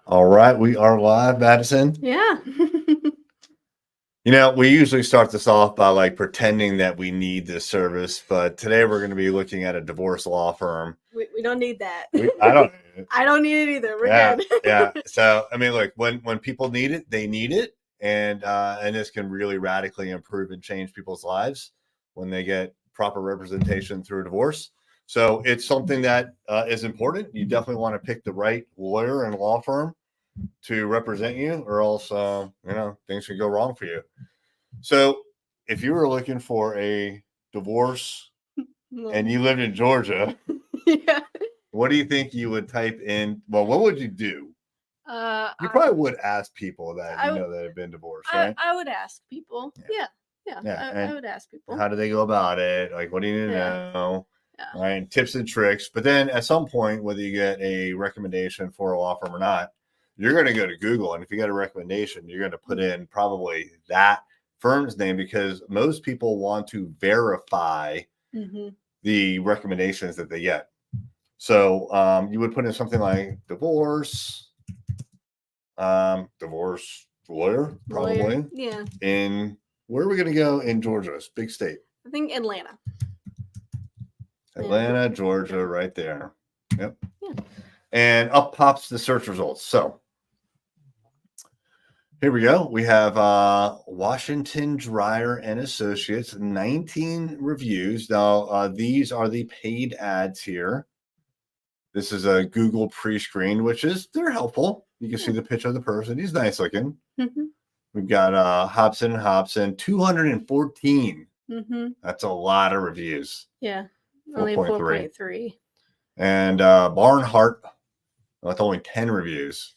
All right, we are live, Madison. Yeah. We usually start this off by like pretending that we need this service, but today we're going to be looking at a divorce law firm. we don't need that. I don't need it. I don't need it either. We're Yeah, good. yeah. So I mean, look, when people need it, they need it, and this can really radically improve and change people's lives when they get proper representation through a divorce. So it's something that is important. You definitely want to pick the right lawyer and law firm to represent you, or else things could go wrong for you. So if you were looking for a divorce and you lived in Georgia, Yeah. what do you think you would type in? Well, what would you do? You probably would ask people that that have been divorced, right? I would ask people. Yeah. I would ask people. How do they go about it? Like, what do you need to know? Yeah. Right? Tips and tricks. But then at some point, whether you get a recommendation for a law firm or not, you're going to go to Google. And if you get a recommendation, you're going to put in probably that firm's name, because most people want to verify the recommendations that they get. So you would put in something like divorce lawyer, probably. Yeah. In where are we going to go in Georgia? It's a big state. I think Atlanta. Atlanta, Georgia, right there. Yep. Yeah. And up pops the search results. So here we go. We have Washington Dryer and Associates, 19 reviews. Now, these are the paid ads here. This is a Google pre-screen, they're helpful. You can see the picture of the person. He's nice looking. We've got Hobson & Hobson, 214. That's a lot of reviews. Yeah. Only 4.3. And Barnhart, with only 10 reviews.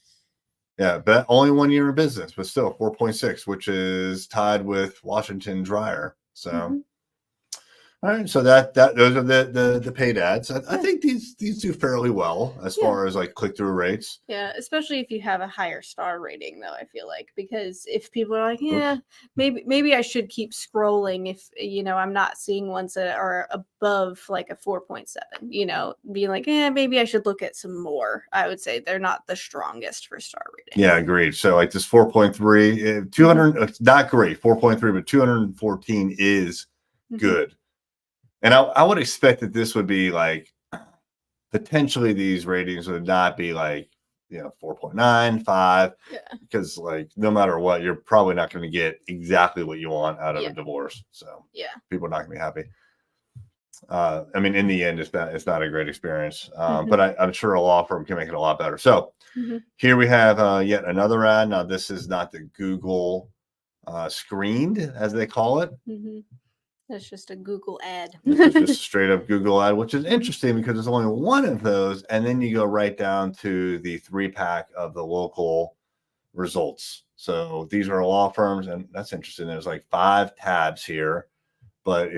Yeah, but only 1 year in business, but still 4.6, which is tied with Washington Dryer. So, all right. So those are the paid ads. I think these do fairly well as far as like click through rates. Yeah, especially if you have a higher star rating, though. I feel like, because if people are like, maybe I should keep scrolling if I'm not seeing ones that are above like a 4.7. Being like, maybe I should look at some more. I would say they're not the strongest for star rating. Yeah, agreed. So like this 4.3, 200, it's not great. 4.3, but 214 is good. And I would expect that this would be like, potentially these ratings would not be like, 4.9, 5, because like no matter what, you're probably not going to get exactly what you want out of a divorce. So people are not going to be happy. I mean, in the end, it's not a great experience, but I'm sure a law firm can make it a lot better. So here we have yet another ad. Now, this is not the Google screened, as they call it. That's just a Google ad. It's just a straight up Google ad, which is interesting because there's only one of those. And then you go right down to the 3-pack of the local results. So these are law firms, and that's interesting. There's like 5 tabs here. But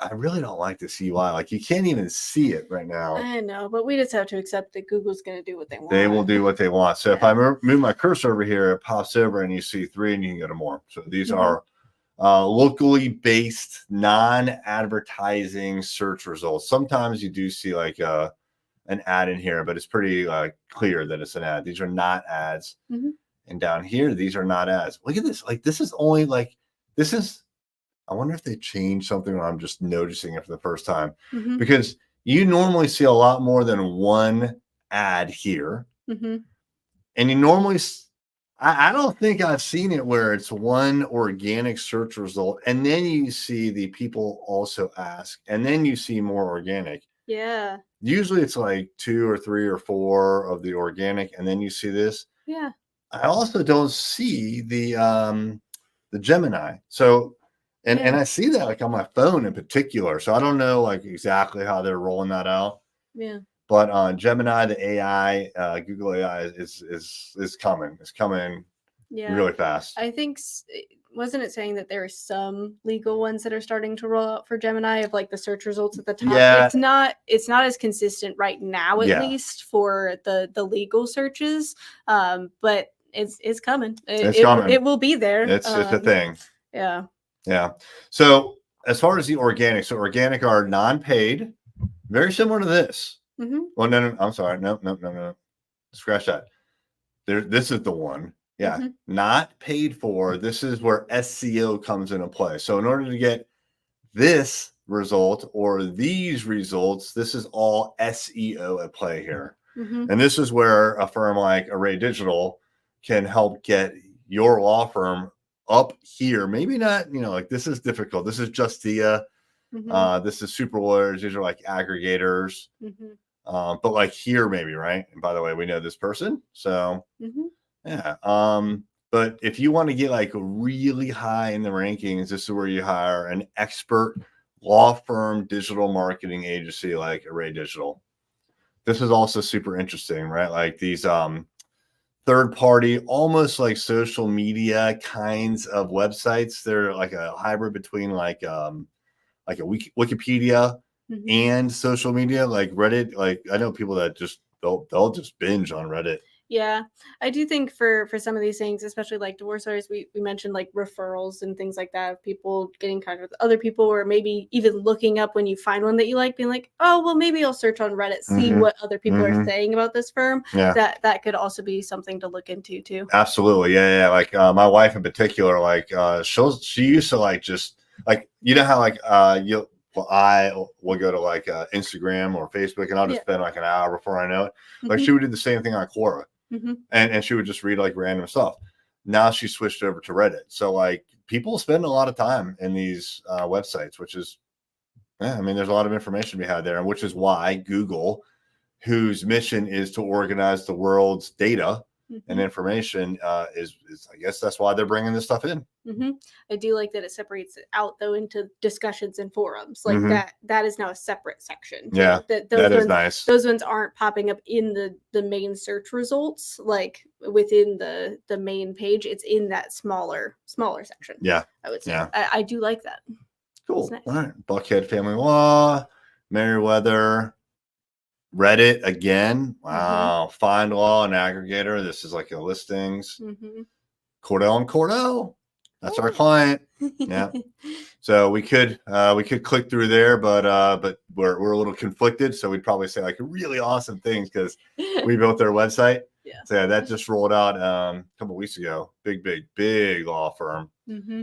I really don't like the CUI. Like, you can't even see it right now. I know, but we just have to accept that Google's going to do what they want. They will do what they want. So if I move my cursor over here, it pops over and you see 3 and you can go to more. So these are locally based, non-advertising search results. Sometimes you do see like an ad in here, but it's pretty clear that it's an ad. These are not ads. And down here, these are not ads. Look at this. Like, this is only like, I wonder if they changed something, or I'm just noticing it for the first time, because you normally see a lot more than one ad here. And you normally, I don't think I've seen it where it's one organic search result, and then you see the people also ask, and then you see more organic. Yeah. Usually it's like 2 or 3 or 4 of the organic, and then you see this. Yeah. I also don't see the Gemini. So, and I see that like on my phone in particular. So I don't know like exactly how they're rolling that out. Yeah. But on Gemini, the AI, Google AI is coming. It's coming really fast. I think, wasn't it saying that there are some legal ones that are starting to roll out for Gemini, of like the search results at the top? Yeah. It's not as consistent right now, at least for the legal searches. But it's coming. It's coming. It will be there. It's a thing. Yeah. Yeah. So as far as the organic, organic are non-paid, very similar to this. Well, no, I'm sorry. No. Scratch that. This is the one. Yeah. Mhm. Not paid for. This is where SEO comes into play. So in order to get this result or these results, this is all SEO at play here. Mhm. And this is where a firm like Array Digital can help get your law firm up here. Maybe not, like this is difficult. This is Justia. Mhm. This is Super Lawyers. These are like aggregators. Mhm. But like here, maybe, right? And by the way, we know this person. So Mhm. yeah. But if you want to get like really high in the rankings, this is where you hire an expert law firm digital marketing agency like Array Digital. This is also super interesting, right? Like these third party, almost like social media kinds of websites. They're like a hybrid between like a Wikipedia Mhm. and social media, like Reddit. Like I know people that just they'll just binge on Reddit. Yeah, I do think for some of these things, especially like divorce lawyers, we mentioned like referrals and things like that, of people getting in contact with other people, or maybe even looking up when you find one that you like, being like, oh, well, maybe I'll search on Reddit, see Mhm. what other people are Mhm. saying about this firm. Yeah. That could also be something to look into too. Absolutely. Yeah. Like my wife in particular, like she used to like just like how like I will go to like Instagram or Facebook and I'll just Yeah. spend like an hour before I know it. Like Mhm. she would do the same thing on Quora Mhm. and she would just read like random stuff. Now she switched over to Reddit. So like people spend a lot of time in these websites, which is I mean, there's a lot of information we have there, and which is why Google, whose mission is to organize the world's data and Mhm. information, is I guess that's why they're bringing this stuff in. Mhm. I do like that it separates it out though into discussions and forums. Like Mhm. that is now a separate section too. Yeah, That that is nice. those ones aren't popping up in the main search results, like within the main page. It's in that smaller section. Yeah, I would say. yeah, I do like that. cool. Nice. All right, Buckhead Family Law, Meriwether, Reddit again. Wow, Find Law and Aggregator. This is like a listings. Mm-hmm. Cordell and Cordell. That's our client. Yeah. So we could click through there, but we're a little conflicted. So we'd probably say like really awesome things because we built their website. Yeah. So yeah, that just rolled out a couple of weeks ago. Big law firm. Mm-hmm.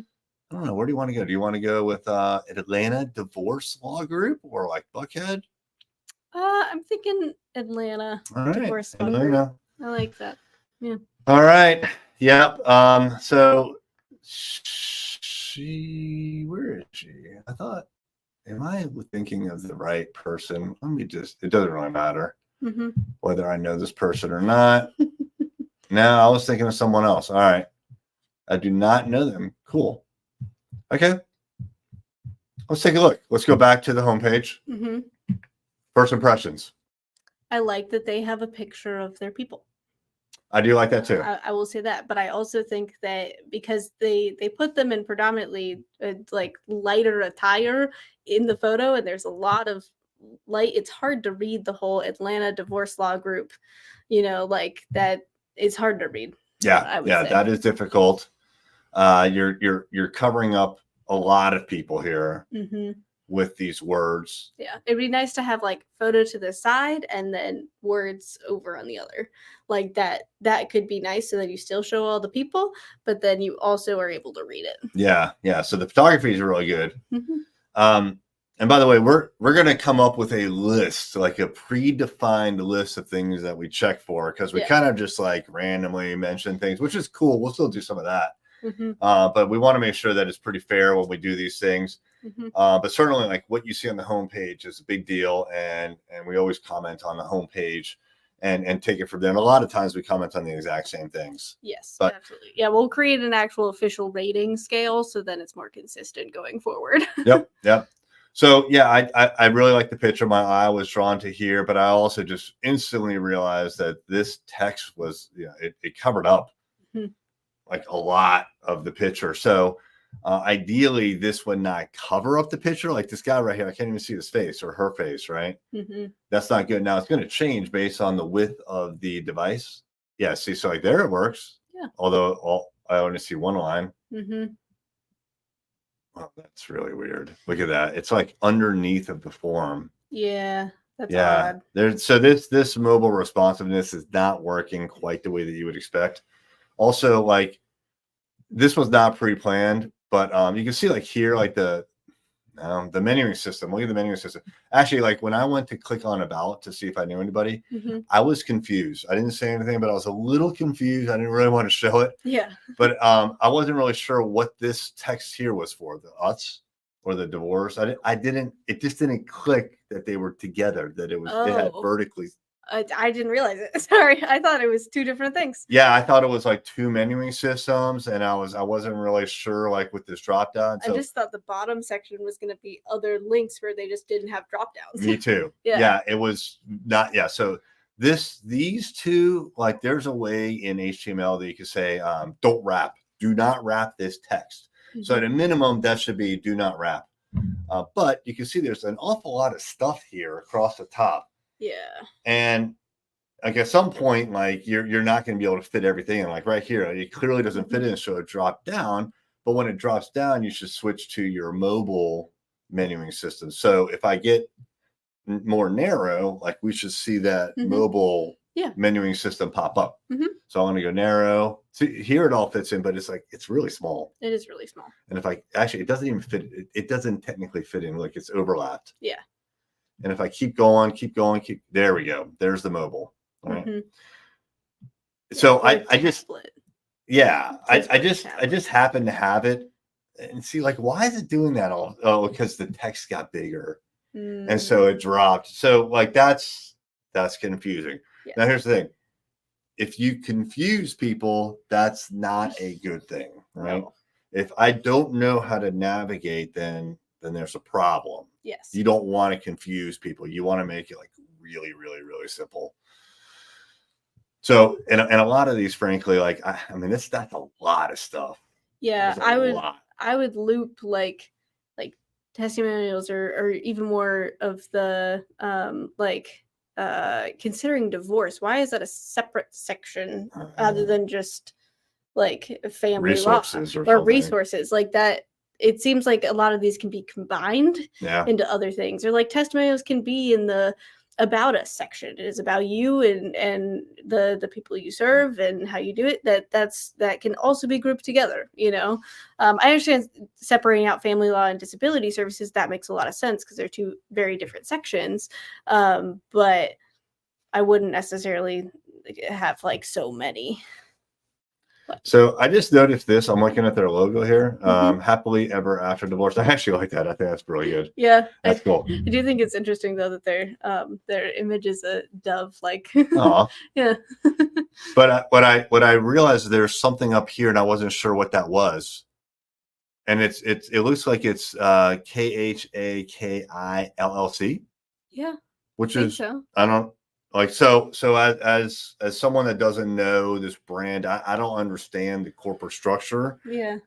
I don't know. Where do you want to go? Do you want to go with Atlanta Divorce Law Group or like Buckhead? I'm thinking Atlanta All right, divorce law group. Atlanta. I like that. Yeah. All right. Yep. So where is she? I thought, am I thinking of the right person? It doesn't really matter Mm-hmm. whether I know this person or not. No, I was thinking of someone else. All right. I do not know them. Cool. Okay. Let's take a look. Let's go back to the homepage. Mm-hmm. First impressions. I like that they have a picture of their people. I do like that too. I will say that, but I also think that because they put them in predominantly like lighter attire in the photo, and there's a lot of light, it's hard to read the whole Atlanta divorce law group. Like that is hard to read. Yeah, I would yeah, say. that is difficult. You're covering up a lot of people here with these words. Yeah, it'd be nice to have like photo to the side and then words over on the other. Like that could be nice so that you still show all the people, but then you also are able to read it. Yeah. So the photography is really good. And by the way, we're going to come up with a list, like a predefined list of things that we check for, because we kind of just like randomly mention things, which is cool. We'll still do some of that. But we want to make sure that it's pretty fair when we do these things. But certainly like what you see on the homepage is a big deal. And we always comment on the homepage and take it from there. And a lot of times we comment on the exact same things. Yes, absolutely. Yeah, we'll create an actual official rating scale so then it's more consistent going forward. Yep. So yeah, I really like the picture. My eye was drawn to here, but I also just instantly realized that this text was, it covered up like a lot of the picture. So ideally, this would not cover up the picture. Like this guy right here, I can't even see his face or her face, right? That's not good. Now it's going to change based on the width of the device. Yeah, see, so like there it works. Yeah. Although I only see one line. Oh, that's really weird. Look at that. It's like underneath of the form. Yeah. That's Yeah. odd. So this mobile responsiveness is not working quite the way that you would expect. Also, like this was not pre-planned, but you can see like here, like the menuing system. Look at the menuing system. Actually, like when I went to click on about to see if I knew anybody, I was confused. I didn't say anything, but I was a little confused. I didn't really want to show it. Yeah. But I wasn't really sure what this text here was for, the us or the divorce. I didn't, it just didn't click that they were together, that it had vertically. I didn't realize it. Sorry. I thought it was two different things. Yeah, I thought it was like two menuing systems, and I wasn't really sure like with this drop down. So I just thought the bottom section was going to be other links where they just didn't have drop downs. me too. Yeah. It was not. Yeah, so these two, like there's a way in HTML that you can say don't wrap, do not wrap this text. So at a minimum, that should be do not wrap. But you can see there's an awful lot of stuff here across the top. Yeah. And like at some point, like you're not going to be able to fit everything in. Like right here, it clearly doesn't fit in, so it dropped down. But when it drops down, you should switch to your mobile menuing system. So if I get more narrow, like we should see that mobile menuing system pop up. So I want to go narrow. See, here it all fits in, but it's like it's really small. It is really small. And if I actually, it doesn't even fit. It doesn't technically fit in. Like it's overlapped. Yeah. And if I keep going, there we go. There's the mobile. All right. So I just, I just happen to have it and see like, why is it doing that? Oh, because the text got bigger. And so it dropped. So like, that's confusing. Yes. Now here's the thing. If you confuse people, that's not a good thing, right? No. If I don't know how to navigate, then there's a problem. Yes. You don't want to confuse people. You want to make it like really, really, really simple. So, and a lot of these, frankly, like, I mean, that's a lot of stuff. Yeah. I would loop like testimonials or even more of the, considering divorce. Why is that a separate section other than just like family resources law or resources like that? It seems like a lot of these can be combined into other things, or like testimonials can be in the about us section. It is about you and the people you serve and how you do it. That can also be grouped together. I understand separating out family law and disability services. That makes a lot of sense because they're two very different sections. But I wouldn't necessarily have like so many. So I just noticed this. I'm looking at their logo here. Happily ever after divorce. I actually like that. I think that's really good. Yeah, that's cool. I do think it's interesting though that their image is a dove. Like, yeah. But what I realized, there's something up here, and I wasn't sure what that was. And it looks like it's KHAKI LLC. Yeah. Which is I don't. Like so as someone that doesn't know this brand, I don't understand the corporate structure. Yeah.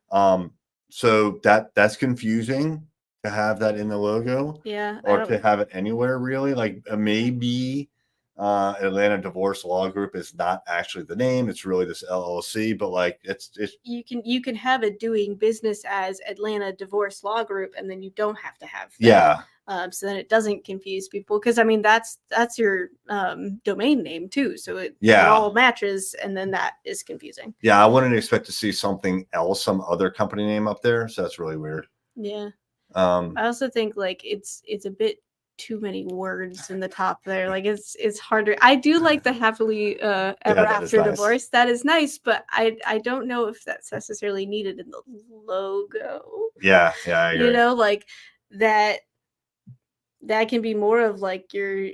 So that's confusing to have that in the logo. Yeah. Or to have it anywhere really. Like maybe Atlanta Divorce Law Group is not actually the name. It's really this LLC, but like it's you can have it doing business as Atlanta Divorce Law Group, and then you don't have to have that. So then it doesn't confuse people, because I mean that's your domain name too, so it all matches, and then that is confusing. Yeah, I wouldn't expect to see something else, some other company name up there, so that's really weird. Yeah. I also think like it's a bit too many words in the top there. Like it's harder. I do like the happily ever after divorce. That is nice, but I don't know if that's necessarily needed in the logo. Yeah, I agree. Like that can be more of like your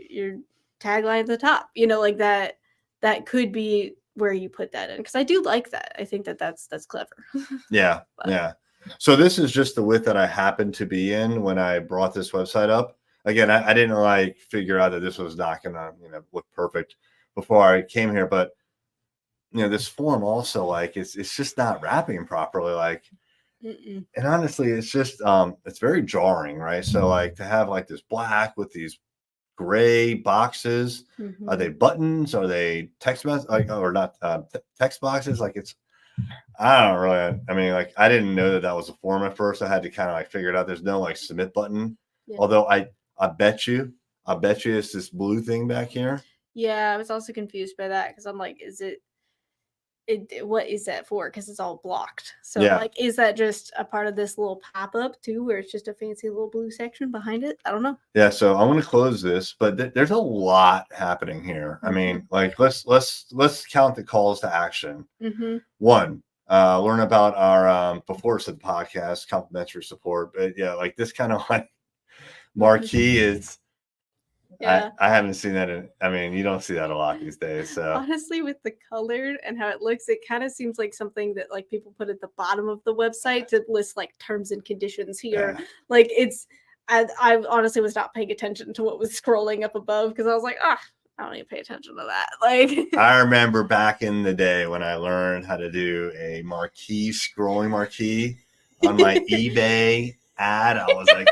tagline at the top. Like that could be where you put that in, because I do like that. I think that's clever. Yeah. Yeah. So this is just the width that I happened to be in when I brought this website up. Again, I didn't like figure out that this was not gonna, look perfect before I came here. But this form also, like, it's just not wrapping properly. Like, and honestly, it's just it's very jarring, right? So like to have like this black with these gray boxes, are they buttons? Are they text message or not text boxes? Like I don't really. I mean, like I didn't know that was a form at first. I had to kind of like figure it out. There's no like submit button, although I bet you I bet you it's this blue thing back here. Yeah, I was also confused by that because I'm like, what is that for? Because it's all blocked. So Yeah. like, is that just a part of this little pop-up too, where it's just a fancy little blue section behind it? I don't know. Yeah, so I'm going to close this, but there's a lot happening here. I mean, like let's count the calls to action. One, learn about our before it's the podcast complimentary support, but yeah, like this kind of like marquee is. Yeah. I haven't seen that. I mean, you don't see that a lot these days. So honestly, with the color and how it looks, it kind of seems like something that like people put at the bottom of the website to list like terms and conditions here. Yeah. Like it's, I honestly was not paying attention to what was scrolling up above because I was like, I don't need to pay attention to that. Like I remember back in the day when I learned how to do a scrolling marquee on my eBay ad. I was like,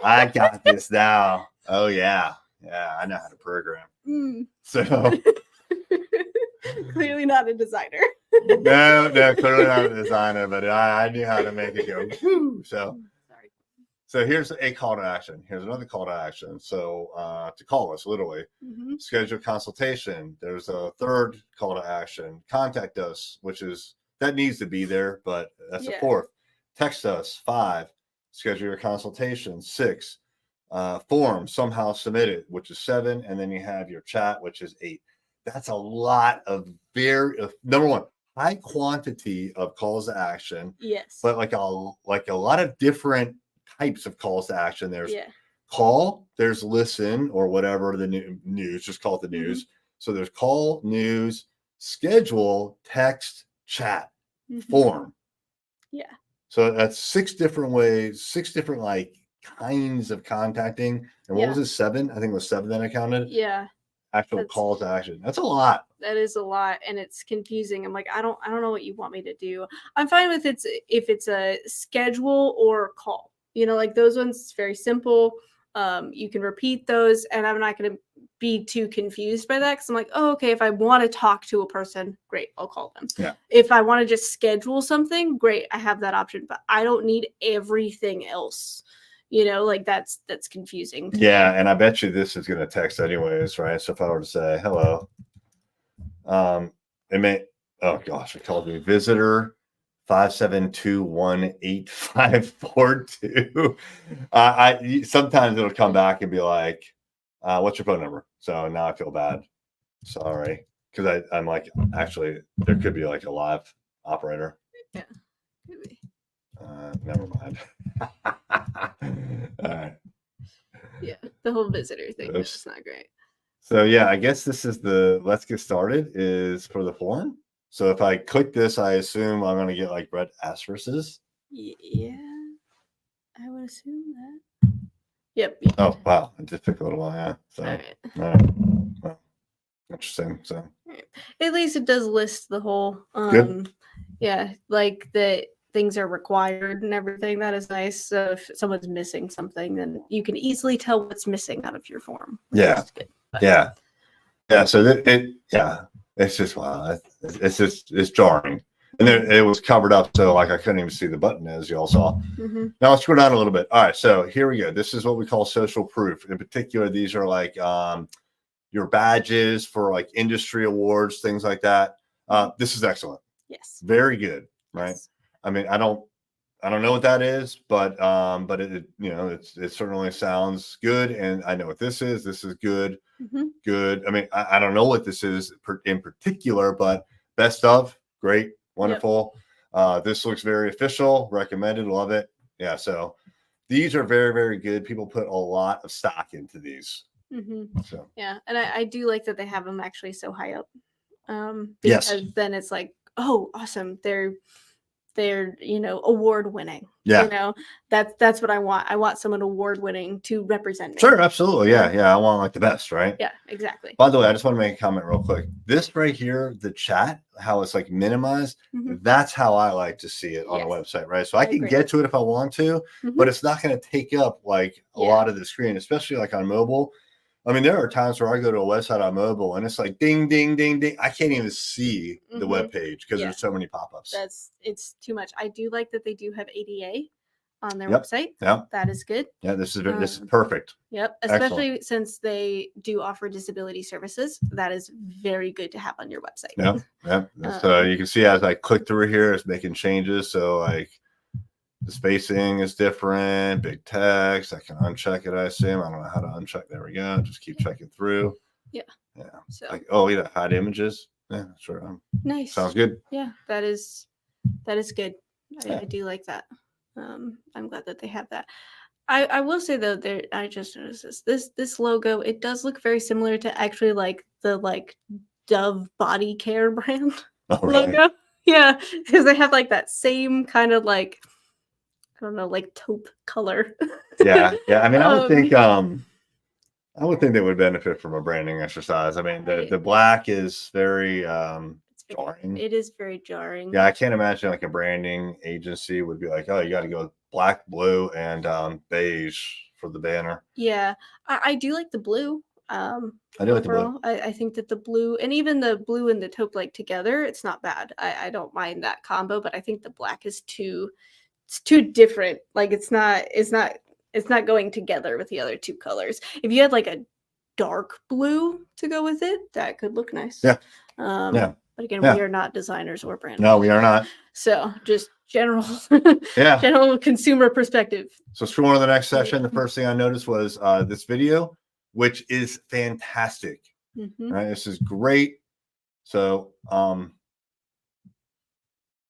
I got this now. Oh yeah. Yeah, I know how to program. So clearly not a designer. no, clearly not a designer, but I knew how to make it go. Whoo! So here's a call to action. Here's another call to action. So to call us, literally, schedule a consultation. There's a third call to action. Contact us, that needs to be there, but that's a fourth. Text us, 5. Schedule your consultation, 6. Form, somehow submit it, which is 7. And then you have your chat, which is 8. That's a lot of number one, high quantity of calls to action. Yes. But like a lot of different types of calls to action. There's call, there's listen, or whatever the news, just call it the news. So there's call, news, schedule, text, chat, form. Yeah. So that's 6 different ways, 6 different like kinds of contacting. And what was it? 7? I think it was 7 that I counted. Yeah. Actual calls to action. That's a lot. That is a lot, and it's confusing. I'm like, I don't know what you want me to do. I'm fine with if it's a schedule or call. You know, like those ones, it's very simple. You can repeat those, and I'm not going to be too confused by that because I'm like, oh, okay, if I want to talk to a person, great, I'll call them. Yeah. If I want to just schedule something, great, I have that option, but I don't need everything else. You know, like that's confusing. Yeah, and I bet you this is going to text anyways, right? So if I were to say hello, it may. Oh gosh, it called me visitor 572185542. I sometimes it'll come back and be like, "What's your phone number?" So now I feel bad. Sorry, because I'm like, actually, there could be like a live operator. Yeah, could be. Never mind. All right. Yeah, the whole visitor thing is just not great. So yeah, I guess this is let's get started is for the form. So if I click this, I assume I'm going to get like red asterisks. Yeah, I would assume that. Yep. Oh wow, it just took a little while. Yeah. So, all right. Well, interesting. So at least it does list the whole. Good. Yeah, like the things are required and everything. That is nice. So if someone's missing something, then you can easily tell what's missing out of your form. Yeah. Yeah. So it's just wow. It's jarring, and then it was covered up, so like I couldn't even see the button as you all saw. Now let's scroll down a little bit. All right, so here we go. This is what we call social proof. In particular, these are like your badges for like industry awards, things like that. This is excellent. Yes. Very good. Right. Yes. I mean, I don't know what that is, but it it certainly sounds good, and I know what this is. This is good. Good. I mean, I don't know what this is in particular, but best of, great, wonderful. Yep. This looks very official. Recommended. Love it. Yeah. So these are very, very good. People put a lot of stock into these. So yeah, and I do like that they have them actually so high up. Because then it's like, oh, awesome. They're award winning. Yeah. That's what I want. I want someone award winning to represent me. Sure, absolutely. Yeah. I want like the best, right? Yeah, exactly. By the way, I just want to make a comment real quick. This right here, the chat, how it's like minimized, that's how I like to see it on a website, right? So I can get to it if I want to, but it's not going to take up like a lot of the screen, especially like on mobile. I mean, there are times where I go to a website on mobile and it's like ding, ding, ding, ding. I can't even see the web page because there's so many pop-ups. It's too much. I do like that they do have ADA on their Yep. website. Yeah. That is good. Yeah. This is perfect. Yep. Excellent. Especially since they do offer disability services. That is very good to have on your website. Yeah. Yeah. So you can see as I click through here, it's making changes. So like the spacing is different, big text. I can uncheck it, I assume. I don't know how to uncheck. There we go. Just keep checking through. Yeah. Yeah. So like, oh, yeah, hide images. Yeah, sure. nice. Sounds good. Yeah, that is good. Yeah. I do like that. I'm glad that they have that. I will say though, I just noticed this logo. It does look very similar to actually like the Dove body care brand logo. Yeah, because they have like that same kind of like, I don't know, like taupe color. Yeah. I mean, I would think they would benefit from a branding exercise. I mean, the black is very jarring. It is very jarring. Yeah, I can't imagine like a branding agency would be like, oh, you got to go black, blue, and beige for the banner. Yeah, I do like the blue. I do like the blue. I think that the blue and even the blue and the taupe like together, it's not bad. I don't mind that combo, but I think the black is too different. Like it's not going together with the other two colors. If you had like a dark blue to go with it, that could look nice. Yeah. But again, we are not designers or brand. No, we are not. So just general consumer perspective. So scrolling to the next section, the first thing I noticed was this video, which is fantastic. Mm-hmm. Right, this is great. So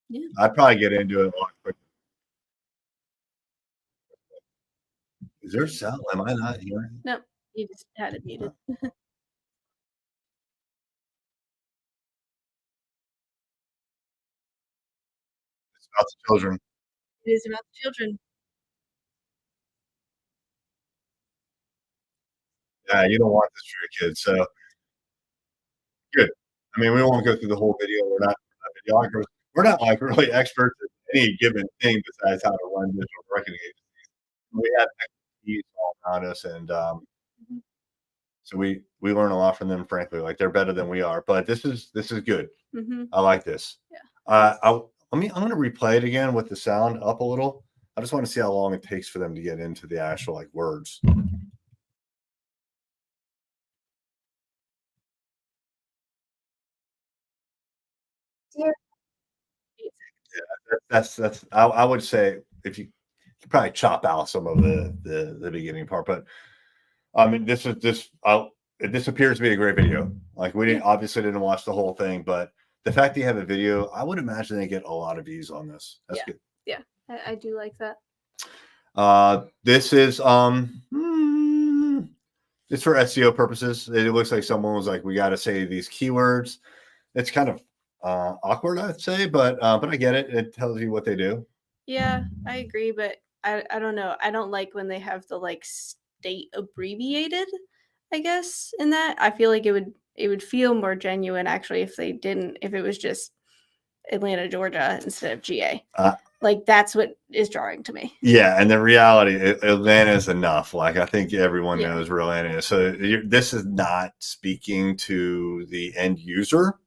yeah, I'd probably get into it a lot quicker. Is there sound? Am I not hearing? No, you just had it muted. It's about the children. It is about the children. Yeah, you don't want this for your kids. So good. I mean, we won't go through the whole video. We're not videographers. We're not like really experts at any given thing besides how to run digital marketing agencies. We have expertise all around us, and so we learn a lot from them. Frankly, like they're better than we are. But this is good. Mm-hmm. I like this. Yeah. I'm going to replay it again with the sound up a little. I just want to see how long it takes for them to get into the actual like words. Yeah. That's I would say if you probably chop out some of the beginning part, but I mean this appears to be a great video. Like we obviously didn't watch the whole thing, but the fact that you have a video, I would imagine they get a lot of views on this. That's good. Yeah, I do like that. This is it's for SEO purposes. It looks like someone was like, we got to say these keywords. It's kind of awkward, I'd say, but I get it. It tells you what they do. Yeah, I agree, but I don't know. I don't like when they have the like state abbreviated, I guess, in that. I feel like it would feel more genuine actually if it was just Atlanta, Georgia instead of GA. Like that's what is jarring to me. Yeah, and the reality, Atlanta is enough. Like I think everyone knows where Atlanta is. So this is not speaking to the end user.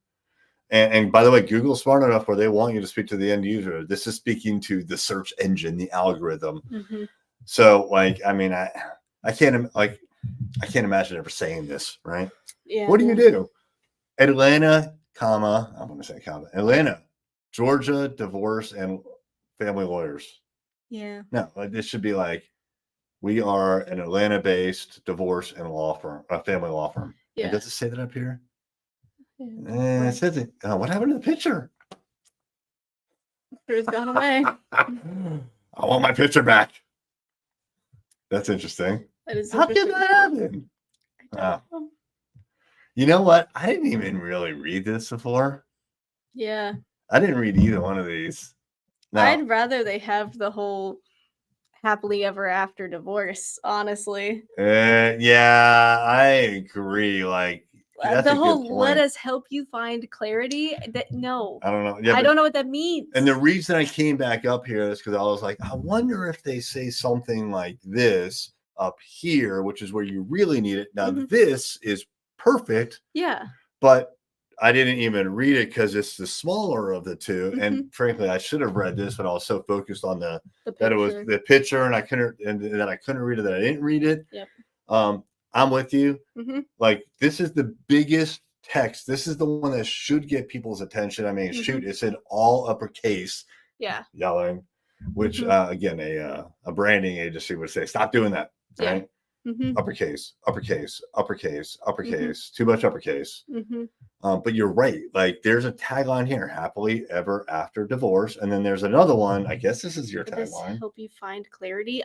And by the way, Google's smart enough where they want you to speak to the end user. This is speaking to the search engine, the algorithm. Mm-hmm. So, like, I mean, I can't imagine ever saying this, right? Yeah. What do you do? Atlanta, comma, I'm going to say comma, Atlanta, Georgia, divorce and family lawyers. Yeah. No, this should be like, we are an Atlanta-based divorce and law firm, a family law firm. Yeah. And does it say that up here? Yeah. It says it. What happened to the picture? It's gone away. I want my picture back. That's interesting. That is How did that happen? You know what? I didn't even really read this before. Yeah. I didn't read either one of these. No. I'd rather they have the whole happily ever after divorce, honestly. Yeah, I agree. Like the whole let us help you find clarity. I don't know. Yeah, I don't know what that means. And the reason I came back up here is because I was like, I wonder if they say something like this up here, which is where you really need it. Now, this is perfect. Yeah. But I didn't even read it because it's the smaller of the two. And frankly, I should have read this, but I was so focused on that it was the picture, and I couldn't, and that I couldn't read it, that I didn't read it. Yep. I'm with you. Like, this is the biggest text. This is the one that should get people's attention. I mean, shoot, it's in all uppercase. Yeah. Yelling, which again, a branding agency would say, stop doing that. Right. Uppercase, uppercase, uppercase, uppercase, too much uppercase. But you're right. Like, there's a tagline here: happily ever after divorce. And then there's another one. I guess this is your tagline. Help you find clarity.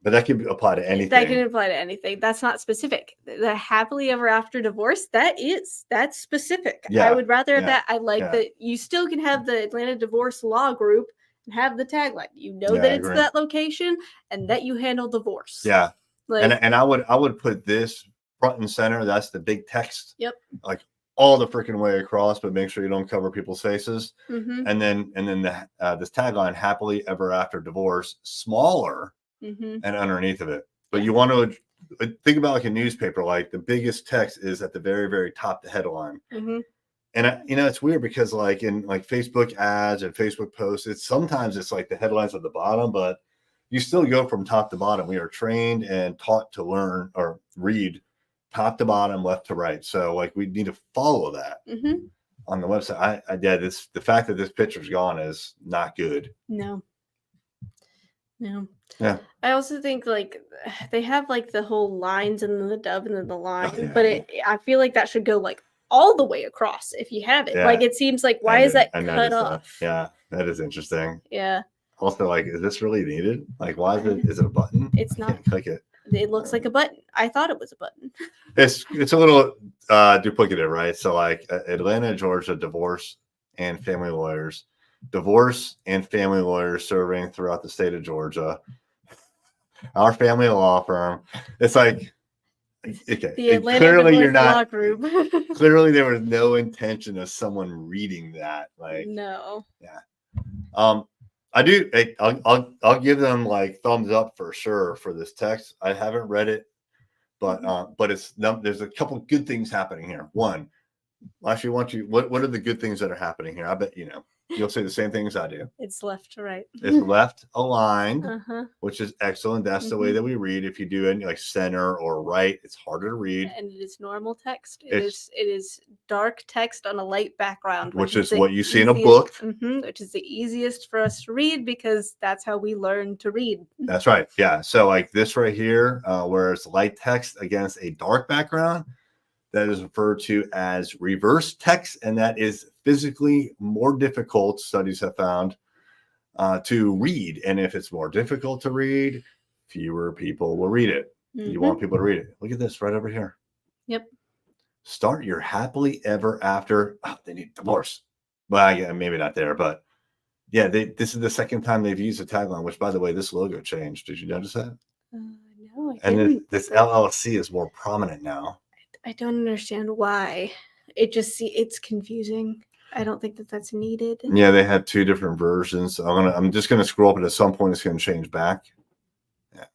But that can apply to anything. That can apply to anything. That's not specific. The happily ever after divorce, that's specific. Yeah. I would rather have that. I like that you still can have the Atlanta Divorce Law Group and have the tagline. You know that it's that location and that you handle divorce. Yeah. Like, and I would put this front and center. That's the big text. Yep. Like, all the freaking way across, but make sure you don't cover people's faces. And then this tagline: happily ever after divorce, smaller. And underneath of it. But you want to think about like a newspaper, like the biggest text is at the very, very top, the headline. And it's weird because like in like Facebook ads and Facebook posts, sometimes it's like the headlines at the bottom, but you still go from top to bottom. We are trained and taught to learn or read top to bottom, left to right. So like we need to follow that on the website. The fact that this picture's gone is not good. No. Yeah. I also think like they have like the whole lines and then the dove and then the line, but I feel like that should go like all the way across if you have it. Like, it seems like, why is that cut off? Yeah, that is interesting. Yeah. Also, like, is this really needed? Like, why is it a button? It's not. Click it. It looks like a button. I thought it was a button. It's a little duplicative, right? So like Atlanta, Georgia, divorce and family lawyers. Divorce and family lawyers serving throughout the state of Georgia. Our family law firm. It's like, okay. The Atlanta clearly you're not. Law Group. Clearly there was no intention of someone reading that. Like, no. Yeah. I do. I'll give them like thumbs up for sure for this text. I haven't read it, but there's a couple good things happening here. One, actually, what are the good things that are happening here? I bet you'll say the same things I do. It's left to right. It's left aligned, which is excellent. That's the way that we read. If you do any like center or right, it's harder to read. And it is normal text. It is dark text on a light background, which is what you see in a book. Which is the easiest for us to read because that's how we learn to read. That's right. Yeah. So like this right here, where it's light text against a dark background, that is referred to as reverse text, and that is physically more difficult, studies have found, to read. And if it's more difficult to read, fewer people will read it. You want people to read it. Look at this right over here. Yep. Start your happily ever after. Oh, they need divorce. Well, yeah, maybe not there, but yeah, this is the second time they've used a tagline, which, by the way, this logo changed. Did you notice that? No, I and didn't. This LLC is more prominent now. I don't understand why. It's confusing. I don't think that's needed. Yeah, they had two different versions. I'm just gonna scroll up, and at some point it's gonna change back. Yeah.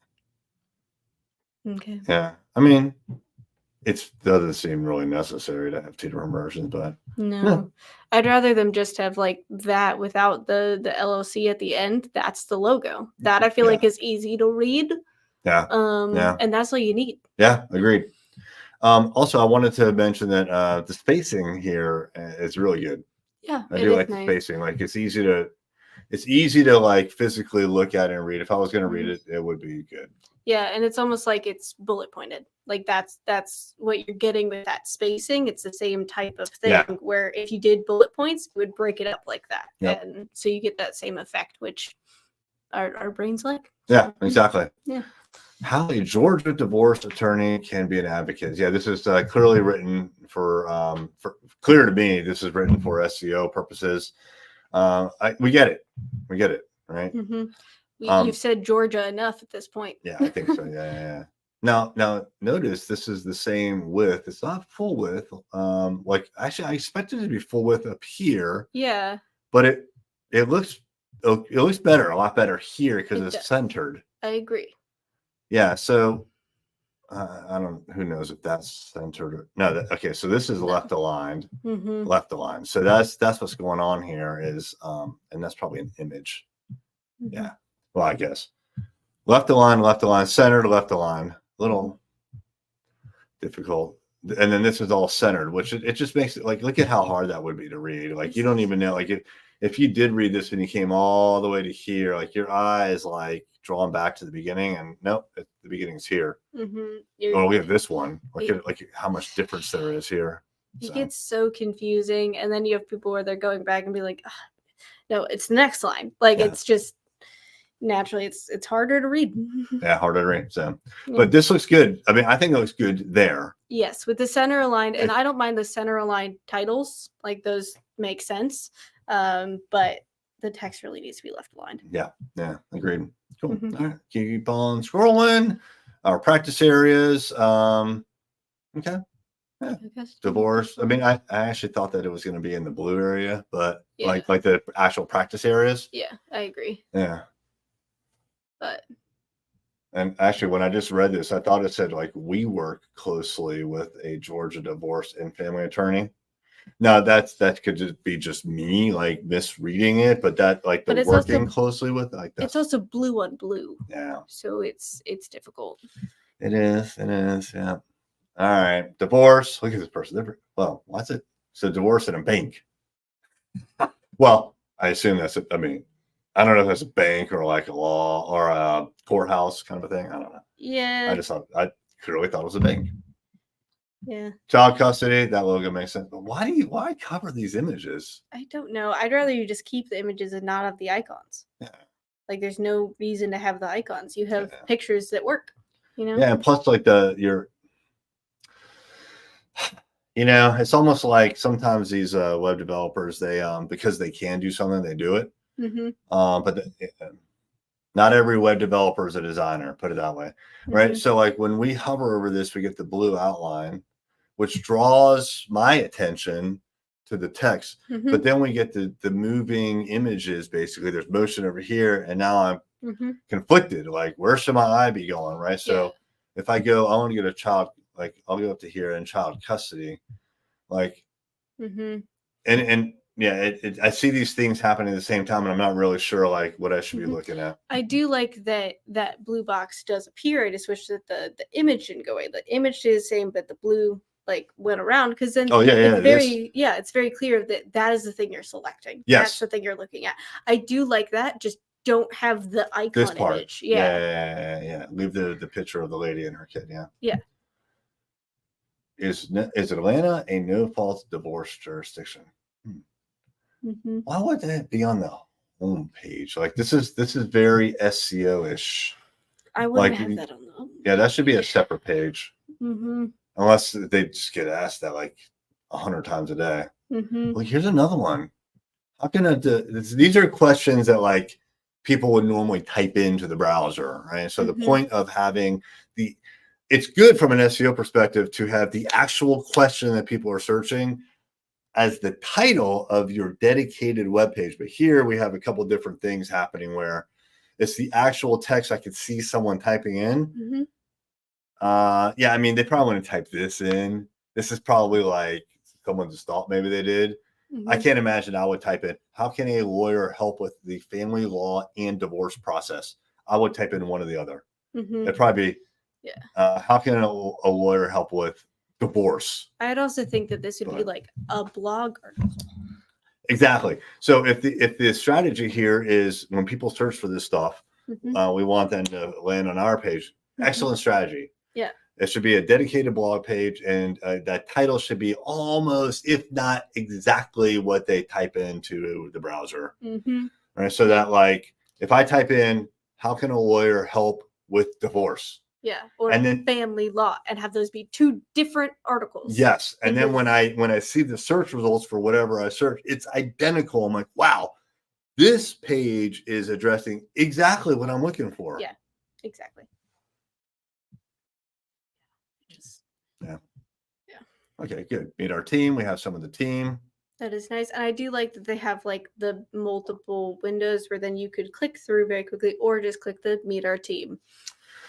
Okay. Yeah. I mean, it doesn't seem really necessary to have two different versions, but no. I'd rather them just have like that without the LLC at the end. That's the logo. That I feel like is easy to read. Yeah. And that's all you need. Yeah, agreed. Also, I wanted to mention that the spacing here is really good. Yeah, I do like the spacing. Like it's easy to like physically look at and read. If I was going to read it, it would be good. Yeah, and it's almost like it's bullet pointed. Like that's what you're getting with that spacing. It's the same type of thing where if you did bullet points, it would break it up like that. Yep. And so you get that same effect, which our brains like. Yeah, exactly. Yeah. How a Georgia divorce attorney can be an advocate. Yeah, this is clearly written for clear to me. This is written for SEO purposes. We get it, right? You've said Georgia enough at this point. Yeah, I think so. Yeah. Now, notice this is the same width. It's not full width. Like actually, I expected it to be full width up here. Yeah. But it looks better, a lot better here because it's centered. I agree. Yeah, so I don't. Who knows if that's centered? Or, no. Okay. So this is No. left aligned. Mm-hmm. Left aligned. So that's what's going on here. Is and that's probably an image. Mm-hmm. Yeah. Well, I guess left align, centered, left align. Little difficult. And then this is all centered, which it just makes it like, look at how hard that would be to read. Like you don't even know, like if you did read this and you came all the way to here, like your eye is like drawn back to the beginning, and nope, the beginning's here. Mm-hmm. Oh, we have this one. Like how much difference there is here. It gets so confusing, and then you have people where they're going back and be like, oh, no, it's the next line. Like it's just naturally it's harder to read. Yeah, harder to read. So, but this looks good. I mean, I think it looks good there. Yes, with the center aligned, and I don't mind the center aligned titles. Like those make sense, but the text really needs to be left aligned. Yeah, agreed. Cool. All right, keep on scrolling. Our practice areas. Okay. Yeah. Divorce. I mean, I actually thought that it was going to be in the blue area, but like the actual practice areas. Yeah, I agree. Yeah. But and actually, when I just read this, I thought it said like we work closely with a Georgia divorce and family attorney. Now that could just be just me like misreading it, but that like the working also, closely with like it's also blue on blue. Yeah. So it's difficult. It is. Yeah. All right. Divorce. Look at this person. Well, what's it? So divorce in a bank. Well, I assume that's it. I mean, I don't know if that's a bank or like a law or a courthouse kind of a thing. I don't know. Yeah. I clearly thought it was a bank. Yeah. Child custody, that logo makes sense. But why cover these images? I don't know. I'd rather you just keep the images and not have the icons. Yeah. Like there's no reason to have the icons. You have pictures that work, you know? Yeah, and plus like it's almost like sometimes these web developers, they because they can do something, they do it. But not every web developer is a designer, put it that way. Right. So like when we hover over this, we get the blue outline, which draws my attention to the text. But then we get the moving images. Basically, there's motion over here, and now I'm conflicted. Like, where should my eye be going? Right. So if I want to get a child, like I'll go up to here in child custody, like, and yeah, I see these things happening at the same time, and I'm not really sure like what I should be looking at. I do like that blue box does appear. I just wish that the image didn't go away. The image is the same, but the blue like went around, because then it's very clear that is the thing you're selecting. Yes. That's the thing you're looking at. I do like that. Just don't have the icon this part. Image. Yeah. Leave the picture of the lady and her kid. Yeah. Is Atlanta a no-fault divorce jurisdiction? Why would that be on the home page? Like this is very SEO-ish. I wouldn't have that on the home. Yeah, that should be a separate page. Unless they just get asked that like 100 times a day. Well, here's another one. How can these are questions that like people would normally type into the browser, right? So the point of having it's good from an SEO perspective to have the actual question that people are searching as the title of your dedicated web page. But here we have a couple different things happening where it's the actual text I could see someone typing in. I mean, they probably want to type this in. This is probably like someone just thought maybe they did. I can't imagine I would type in, how can a lawyer help with the family law and divorce process? I would type in one or the other. It'd probably be, how can a lawyer help with divorce? I'd also think that this would be like a blog article. Exactly. So if the strategy here is when people search for this stuff, we want them to land on our page. Excellent strategy. Yeah. It should be a dedicated blog page, and that title should be almost, if not exactly, what they type into the browser. Right. So that like if I type in, how can a lawyer help with divorce? Yeah, or family law, and have those be two different articles. Yes, and then when I see the search results for whatever I search, it's identical. I'm like, wow, this page is addressing exactly what I'm looking for. Yeah, exactly. Yeah. Okay, good. Meet our team. We have some of the team. That is nice, and I do like that they have like the multiple windows where then you could click through very quickly, or just click the meet our team.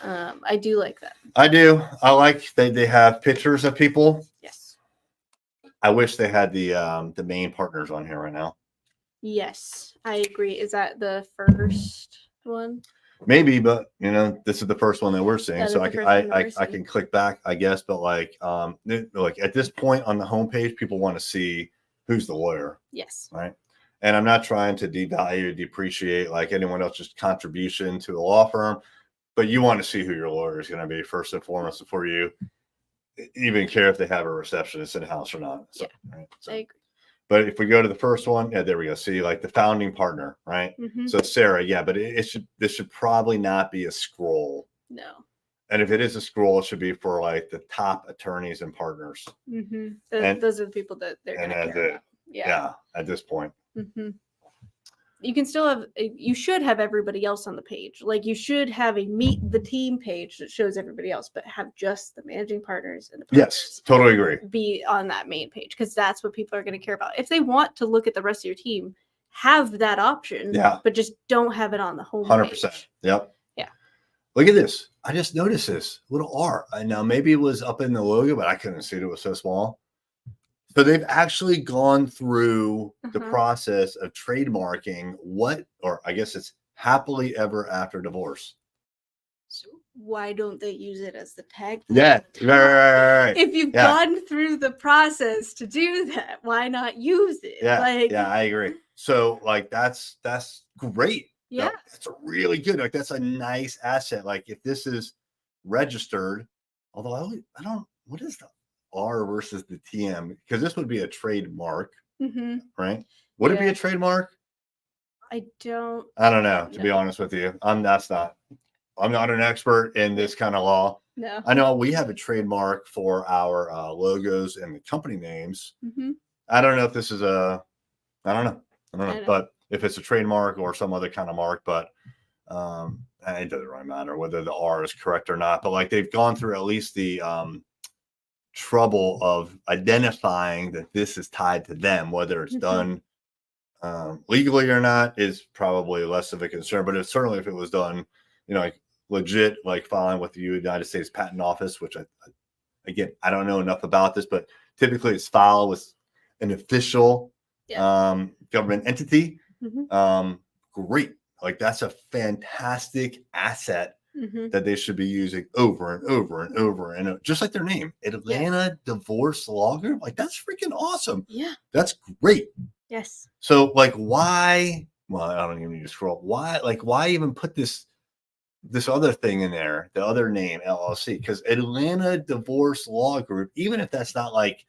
I do like that. I do. I like they have pictures of people. Yes. I wish they had the main partners on here right now. Yes, I agree. Is that the first one? Maybe, but this is the first one that we're seeing, That so is I the can first one that I we're I seeing. can click back, I guess. But like at this point on the homepage, people want to see who's the lawyer, Yes. right? And I'm not trying to devalue, depreciate like anyone else's contribution to the law firm, but you want to see who your lawyer is going to be first and foremost before you even care if they have a receptionist in house or not. So, Yeah, right? I agree. But if we go to the first one, yeah, there we go. See, like the founding partner, right? Mm-hmm. So Sarah, yeah, but this should probably not be a scroll. No. And if it is a scroll, it should be for like the top attorneys and partners. Mm-hmm. And- Those are the people that they're going to that's care it. about. Yeah. Yeah, at this point. Mm-hmm. You can still have, you should have everybody else on the page. Like you should have a meet the team page that shows everybody else, but have just the managing partners and the partners Yes, totally agree. be on that main page because that's what people are going to care about. If they want to look at the rest of your team, have that option. Yeah. But just don't have it on the home 100%. page. Yep. Yeah. Look at this. I just noticed this little R. Now maybe it was up in the logo, but I couldn't see it. It was so small. So they've actually gone through the process of trademarking or I guess it's happily ever after divorce. So why don't they use it as the tag? Yeah, right. If you've gone through the process to do that, why not use it? Yeah, I agree. So like that's great. Yeah, that's a really good. Like that's a nice asset. Like if this is registered, although I don't. What is the R versus the TM? Because this would be a trademark, right? Would it be a trademark? I don't know. To be honest with you, I'm not an expert in this kind of law. No. I know we have a trademark for our logos and the company names. I don't know if this is I don't know. But if it's a trademark or some other kind of mark, but it doesn't really matter whether the R is correct or not. But like they've gone through at least the trouble of identifying that this is tied to them, whether it's done legally or not is probably less of a concern. But certainly if it was done, like legit, like filing with the United States Patent Office, which I don't know enough about this, but typically it's filed with an official government entity. Great. Like that's a fantastic asset that they should be using over and over and over and just like their name, Atlanta Divorce Law Group. Like that's freaking awesome. Yeah, that's great. Yes. So like why? Well, I don't even need to scroll. Why even put this other thing in there, the other name LLC? Because Atlanta Divorce Law Group, even if that's not like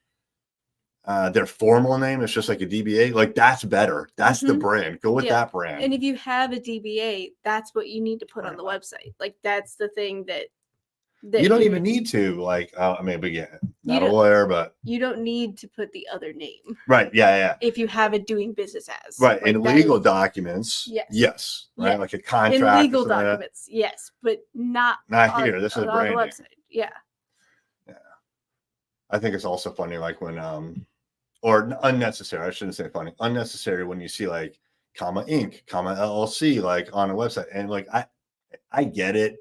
their formal name, it's just like a DBA, like that's better. That's the brand. Go with that brand. And if you have a DBA, that's what you need to put on the website. Like that's the thing that you don't even need to like. But yeah, not a lawyer, but you don't need to put the other name. Right. Yeah. If you have it doing business as right in legal documents, yes, right, like a contract. In legal documents, yes, but not here. This is branding. On the website. Yeah. I think it's also funny, like when or unnecessary. I shouldn't say funny. Unnecessary when you see like comma Inc, comma LLC, like on a website, and like I get it.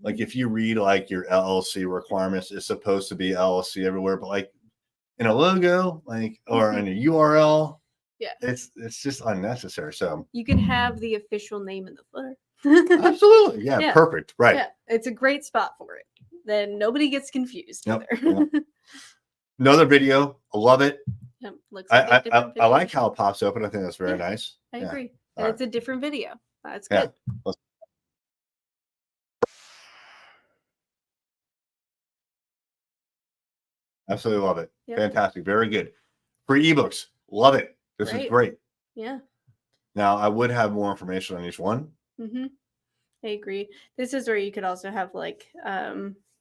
Like if you read like your LLC requirements, it's supposed to be LLC everywhere, but like in a logo, like or in a URL, it's just unnecessary. So you can have the official name in the footer. Absolutely, yeah, perfect, right? Yeah, it's a great spot for it. Then nobody gets confused either. Another video, I love it. Yep, looks like I like how it pops open. I think that's very nice. I agree. And it's a different video. That's good. Absolutely love it. Fantastic. Very good. Free ebooks. Love it. This is great. Yeah. Now I would have more information on each one. I agree. This is where you could also have like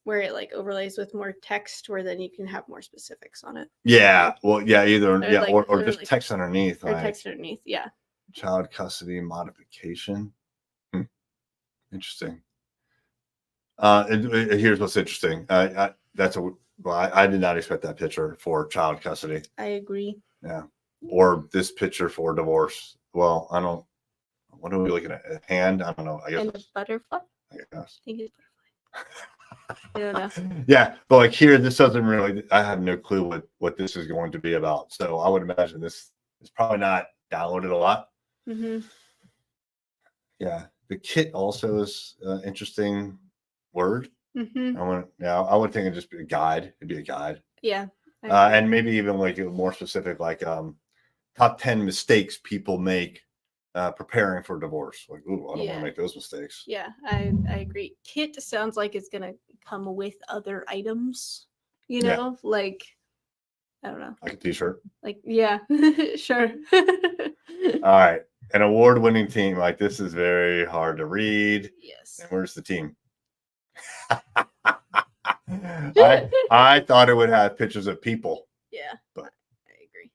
where it like overlays with more text where then you can have more specifics on it. Yeah. Well, yeah, either or just like, text underneath. Or text underneath, yeah. Child custody modification. Interesting. Here's what's interesting. I did not expect that picture for child custody. I agree. Yeah. Or this picture for divorce. Well, I don't. What are we looking at? A hand? I don't know. I guess. And a butterfly. I guess. I think it's butterfly. I don't know. Yeah, but like here, this doesn't really. I have no clue what this is going to be about. So I would imagine this is probably not downloaded a lot. Mm-hmm. Yeah, the kit also is an interesting word. Mm-hmm. I would think it'd just be a guide. It'd be a guide. Yeah. And maybe even like a more specific, like top 10 mistakes people make preparing for divorce. Like, ooh, I don't want to make those mistakes. Yeah, I agree. Kit sounds like it's gonna come with other items, like I don't know. Like a t-shirt. Like, yeah, sure. All right. An award-winning team. Like, this is very hard to read. Yes. And where's the team? I thought it would have pictures of people. Yeah, but I agree.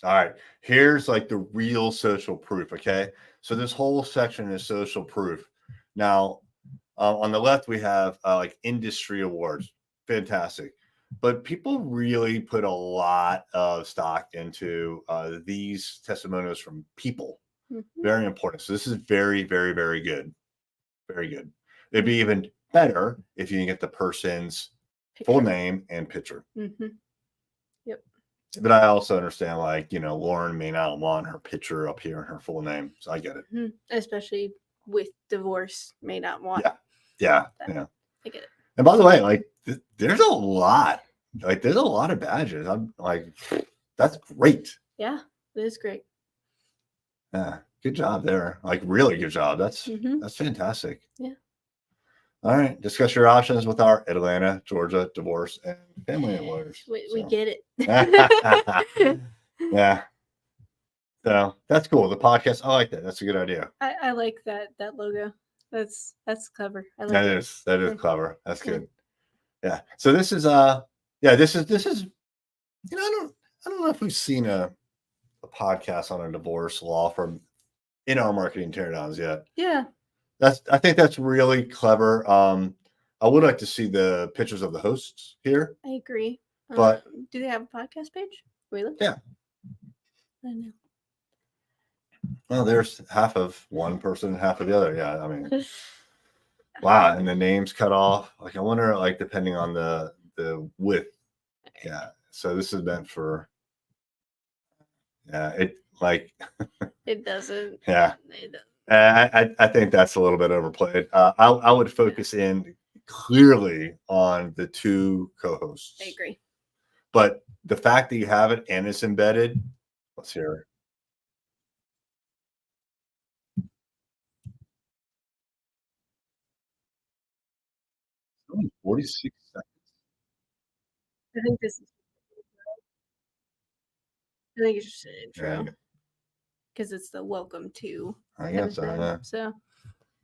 All right. Here's like the real social proof. Okay. So this whole section is social proof. Now, on the left, we have like industry awards. Fantastic. But people really put a lot of stock into these testimonials from people. Mm-hmm. Very important. So this is very, very, very good. Very good. It'd be even better if you can get the person's full name and picture. Mm-hmm. Yep. But I also understand, like, Lauren may not want her picture up here and her full name. So I get it. Mm-hmm. Especially with divorce, may not want. Yeah. I get it. And by the way, like, there's a lot. Like, there's a lot of badges. I'm like, that's great. Yeah, it is great. Yeah, good job there. Like, really good job. That's fantastic. Yeah. All right. Discuss your options with our Atlanta, Georgia divorce and family lawyers. We get it. Yeah. So that's cool. The podcast, I like that. That's a good idea. I like that logo. That's clever. I like that is clever. That's good. Yeah. So this is this is I don't know if we've seen a podcast on a divorce law firm in our marketing teardowns yet. Yeah. I think that's really clever. I would like to see the pictures of the hosts here. I agree. But do they have a podcast page? Really? Yeah. I know. Well, there's half of one person, half of the other. Yeah, I mean, wow, and the names cut off. Like, I wonder, like, depending on the width. Yeah. So this is meant for. Yeah, it like. It doesn't. Yeah. It doesn't. I think that's a little bit overplayed. I would focus in clearly on the two co-hosts. I agree. But the fact that you have it and it's embedded, let's hear it. 46 seconds. I think this is. I think it's just an intro because it's the welcome to. I guess so. So.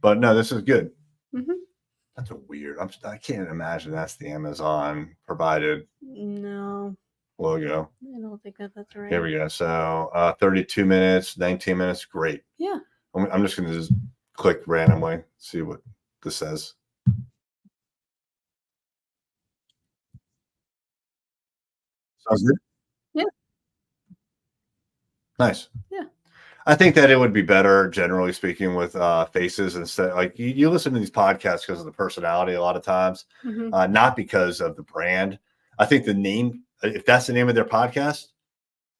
But no, this is good. Mm-hmm. That's a weird. I can't imagine that's the Amazon provided. No. Logo. I don't think that's right. Here we go. So 32 minutes, 19 minutes. Great. Yeah. I'm just going to just click randomly, see what this says. Sounds good. Yeah. Nice. Yeah. I think that it would be better, generally speaking, with faces instead. Like you listen to these podcasts because of the personality a lot of times, not because of the brand. I think the name, if that's the name of their podcast,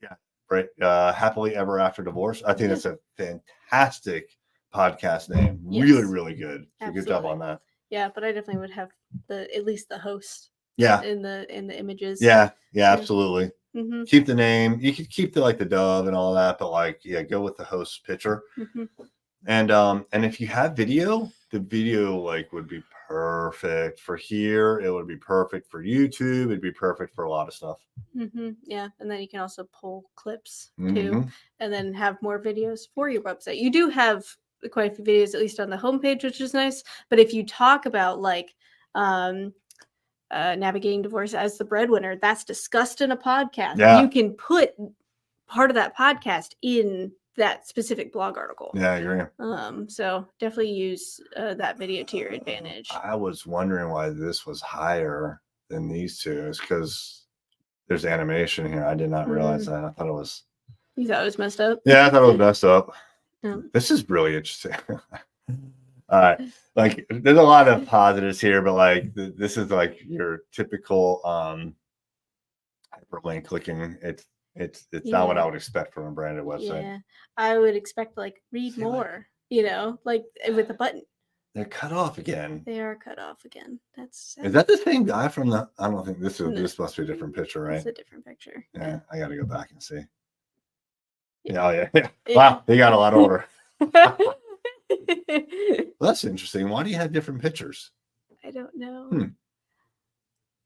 yeah, right. Happily Ever After Divorce. I think that's a fantastic podcast name. Yes. Really, really good. So good job on that. Yeah, but I definitely would have at least the host. Yeah. In the images. Yeah, absolutely. Mm-hmm. Keep the name. You could keep the dove and all that, but go with the host's picture. Mm-hmm. And if you have video, the video would be perfect for here. It would be perfect for YouTube. It'd be perfect for a lot of stuff. Mm-hmm. Yeah, and then you can also pull clips too, and then have more videos for your website. You do have quite a few videos, at least on the homepage, which is nice. But if you talk about navigating divorce as the breadwinner, that's discussed in a podcast. Yeah. You can put part of that podcast in that specific blog article. Yeah, I agree. So definitely use that video to your advantage. I was wondering why this was higher than these two. It's because there's animation here. I did not realize that. I thought it was. You thought it was messed up? Yeah, I thought it was messed up. This is really interesting. All right. Like there's a lot of positives here, but like this is like your typical hyperlink clicking. It's not what I Yeah. would expect from a branded website. Yeah. I would expect like read See, like- more, like with a button. They're cut off again. They are cut off again. That's sad. Is that the same guy from the? I don't think this is. No. This must be a different picture, right? It's a different picture. Yeah, I got to go back and see. Yeah. Yeah. Wow, he got a lot older. Well, that's interesting. Why do you have different pictures? I don't know. Hmm.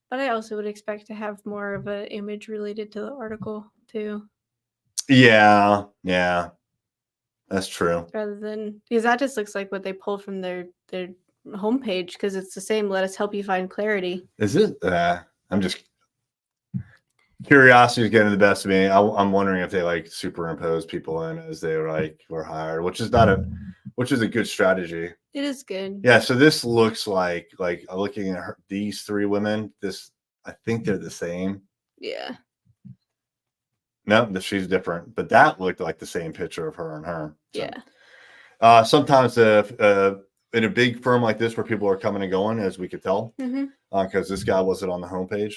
But I also would expect to have more of an image related to the article too, Yeah, that's true. rather than because that just looks like what they pull from their homepage because it's the same. Let us help you find clarity. Is it? I'm just curiosity is getting the best of me. I'm wondering if they like superimpose people in as they were hired, which is a good strategy. It is good. Yeah. So this looks like looking at these three women. I think they're the same. Yeah. No, she's different, but that looked like the same picture of her and her. So, Yeah. sometimes in a big firm like this where people are coming and going, as we could tell, because this guy wasn't on the homepage,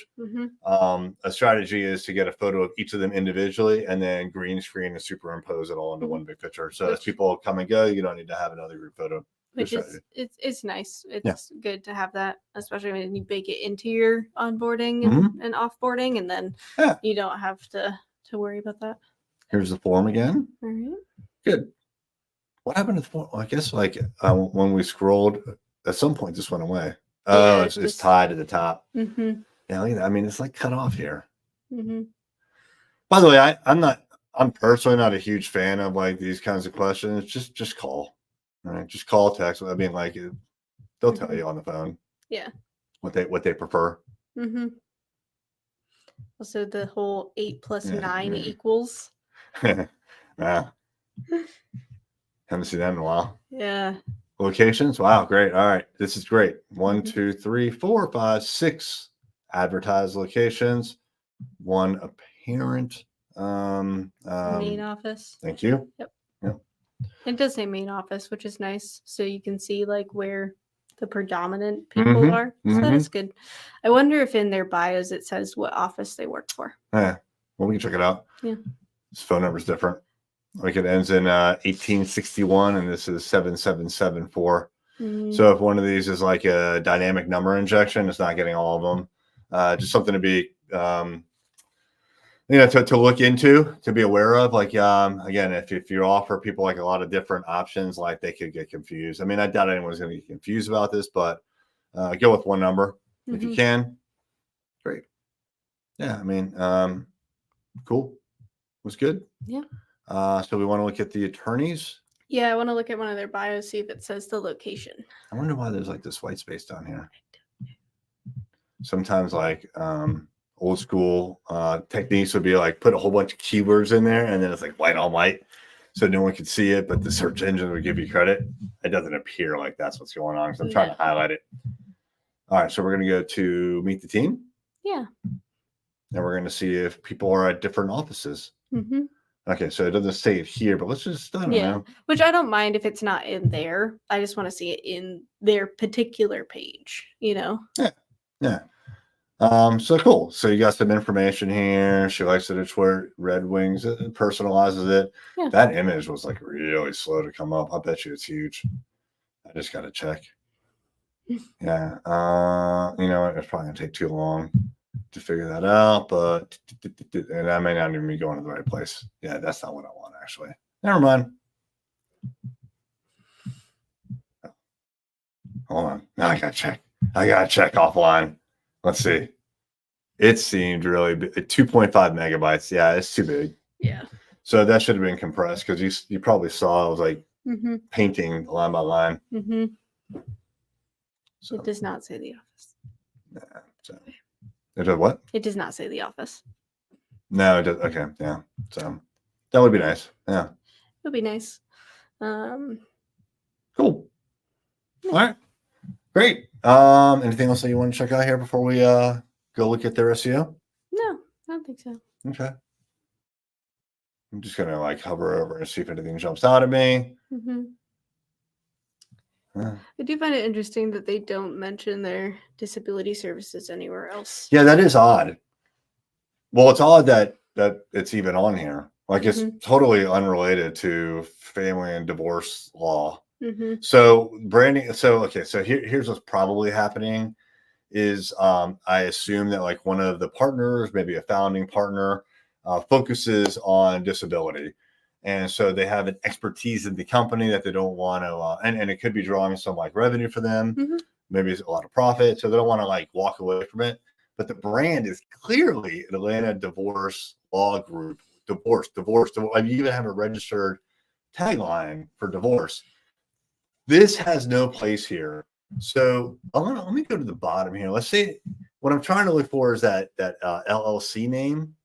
a strategy is to get a photo of each of them individually and then green screen and superimpose it all into one big picture. So as people come and go, you don't need to have another group photo. Which is it's nice. It's good to have that, especially when you bake it into your onboarding and offboarding, and then you don't have to worry about that. Here's the form again. All right. Good. What happened to the form? I guess when we scrolled, at some point this went away. Oh, it's tied to the top. Yeah, look at that. I mean, it's like cut off here. By the way, I'm personally not a huge fan of like these kinds of questions. Just call. All right, just call, text. I mean, like they'll tell you on the phone. Yeah. What they prefer. Also, the whole 8 + 9 equals. Yeah. Haven't seen that in a while. Yeah. Locations. Wow, great. All right, this is great. 1, 2, 3, 4, 5, 6 advertised locations. 1 apparent. Main office. Thank you. Yep. Yep. It does say main office, which is nice, so you can see like where the predominant people are. So that is good. I wonder if in their bios it says what office they work for. Yeah. Well, we can check it out. Yeah. This phone number is different. Like it ends in 1861, and this is 7774. So if one of these is like a dynamic number injection, it's not getting all of them. Just something to be, to look into, to be aware of. Like, again, if you offer people like a lot of different options, like they could get confused. I mean, I doubt anyone's going to get confused about this, but go with one number if you can. Great. Yeah, I mean, cool. Was good. Yeah. So we want to look at the attorneys. Yeah, I want to look at one of their bios, see if it says the location. I wonder why there's like this white space down here. Sometimes like old school techniques would be like put a whole bunch of keywords in there and then it's like white on white so no one could see it, but the search engine would give you credit. It doesn't appear like that's what's going on, so I'm trying to highlight it. All right, so we're going to go to meet the team. Yeah. And we're going to see if people are at different offices. Okay, so it doesn't say it here, but let's just, I don't know. Which I don't mind if it's not in there. I just want to see it in their particular page, Yeah. So cool. So you got some information here. She likes it. It's where Red Wings. It personalizes it. Yeah. That image was like really slow to come up. I bet you it's huge. I just got to check. Yeah. It's probably gonna take too long to figure that out, but and I may not even be going to the right place. Yeah, that's not what I want actually. Never mind. Hold on. Now I gotta check offline. Let's see. It seemed really big. 2.5 megabytes. Yeah, it's too big. Yeah. So that should have been compressed because you probably saw I was like painting line by line. So, it does not say the office. Yeah. So it does what? It does not say the office. No, it does. Okay. Yeah. So that would be nice. Yeah. It would be nice. Cool. All right. Great. Anything else that you want to check out here before we go look at their SEO? No, I don't think so. Okay. I'm just gonna like hover over and see if anything jumps out at me. I do find it interesting that they don't mention their disability services anywhere else. Yeah, that is odd. Well, it's odd that it's even on here. Like it's totally unrelated to family and divorce law. So branding. So okay. So here's what's probably happening is I assume that like one of the partners, maybe a founding partner, focuses on disability. And so they have an expertise in the company that they don't want to, and it could be drawing some like revenue for them. Maybe it's a lot of profit. So they don't want to like walk away from it. But the brand is clearly an Atlanta divorce law group. Divorce. I mean, you even have a registered tagline for divorce. This has no place here. So let me go to the bottom here. Let's see. What I'm trying to look for is that LLC name.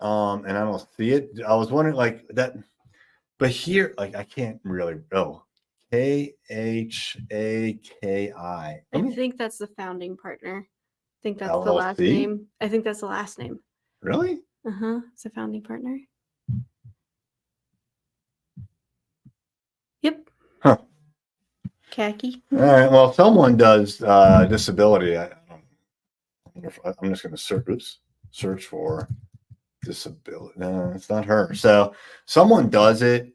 And I don't see it. I was wondering like that, but here, like I can't really. Oh, KHAKI. I think that's the founding partner. I think that's LLC? the last name. I think that's the last name. Really? It's a founding partner. Yep. Huh. Khaki. All right. Well, someone does disability. I'm just going to search for disability. No, it's not her. So someone does it.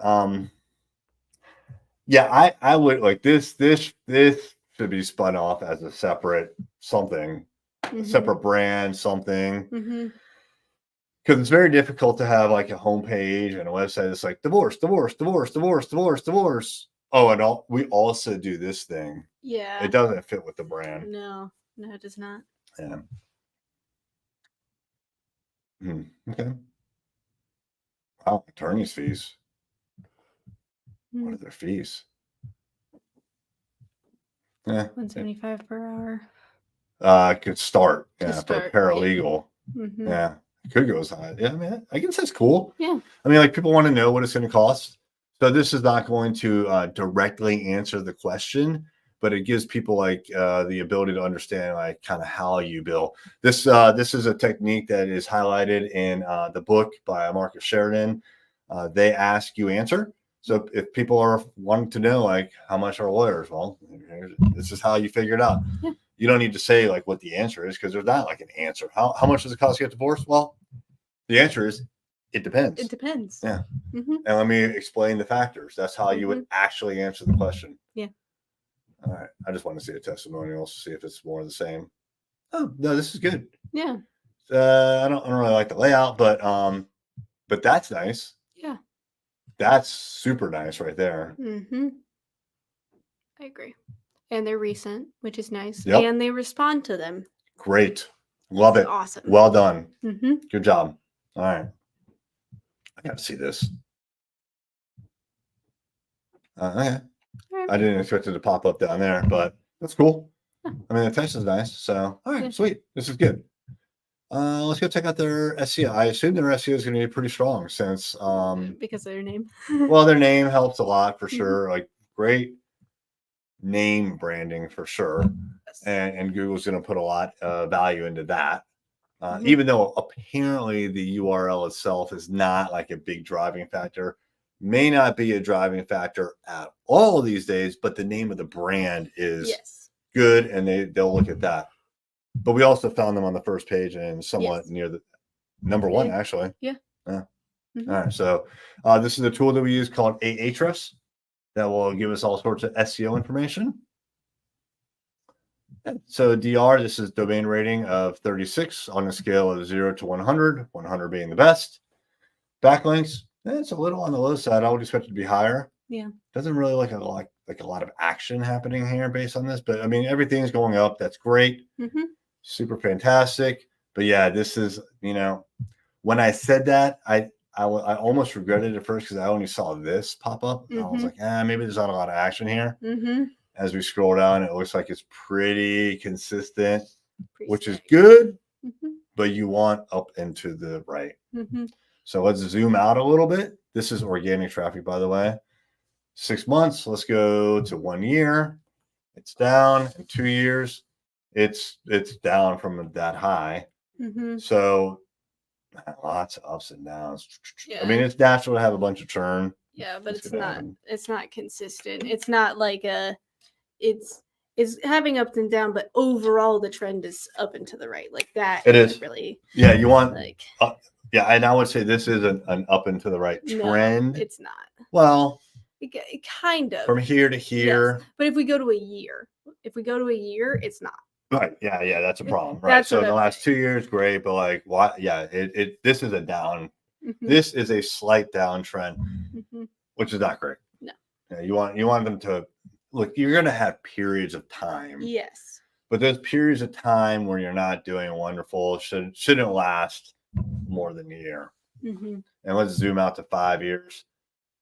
Yeah, I would like this should be spun off as a separate something, separate brand, something. Because it's very difficult to have like a homepage and a website that's like divorce. Oh, and we also do this thing. Yeah. It doesn't fit with the brand. No, it does not. Yeah. Okay. Wow, attorney's fees. What are their fees? Yeah. $175 per hour. Could start. To For start, paralegal. right. Yeah. Could go as high. Yeah, man. I guess that's cool. Yeah. I mean, like people want to know what it's going to cost. So this is not going to directly answer the question, but it gives people like the ability to understand like kind of how you bill. This is a technique that is highlighted in the book by Marcus Sheridan. They ask, you answer. So if people are wanting to know like how much are lawyers, well, this is how you figure it out. Yeah. You don't need to say like what the answer is because there's not like an answer. How much does it cost to get divorced? Well, the answer is it depends. It depends. Yeah. And let me explain the factors. That's how you would actually answer the question. Yeah. All right. I just want to see a testimonial to see if it's more of the same. Oh, no, this is good. Yeah. I don't really like the layout, but that's nice. Yeah. That's super nice right there. I agree. And they're recent, which is nice. Yep. And they respond to them. Great. Love it. Awesome. Well done. Good job. All right. I got to see this. Okay. Right. I didn't expect it to pop up down there, but that's cool. I mean, the text is nice. So, all right, sweet. This is good. Let's go check out their SEO. I assume their SEO is going to be pretty strong since because of their name. Well, their name helps a lot for sure. Like great name branding for sure. Yes. And Google's going to put a lot of value into that. Even though apparently the URL itself is not like a big driving factor, may not be a driving factor at all these days, but the name of the brand is good, and they'll look at that. But we also found them on the first page and somewhat near the number one, actually. Yeah. All right. So this is a tool that we use called Ahrefs that will give us all sorts of SEO information. So DR, this is domain rating of 36 on a scale of 0 to 100, 100 being the best. Backlinks, it's a little on the low side. I would expect it to be higher. Yeah. Doesn't really look like a lot of action happening here based on this, but I mean, everything's going up. That's great. Super fantastic. But yeah, this is, when I said that, I almost regretted it at first because I only saw this pop up. And I was like, maybe there's not a lot of action here. As we scroll down, it looks like it's pretty consistent, which is good, but you want up and to the right. So let's zoom out a little bit. This is organic traffic, by the way. 6 months. Let's go to 1 year. It's down. In 2 years, it's down from that high. So lots of ups and downs. Yeah. I mean, it's natural to have a bunch of churn. Yeah, but It's it's gonna not. happen. It's not consistent. It's not like a. It's having up and down, but overall the trend is up and to the right. Like that. It isn't is. really Yeah, you want like. yeah, and I would say this is an up and to the right No, trend. it's not. Well, It kind of. from here to Yes, here. but if we go to a year, it's not. Right. Yeah, that's a problem. Right. That's So what in the I'm last 2 years, great, but like why yeah, this is a down. Mhm, This is a slight downtrend, mhm. which is not great. No. Yeah, you want them to look, you're gonna have periods of time. Yes. But those periods of time where you're not doing wonderful shouldn't last more than a year. hmm And let's zoom out to 5 years.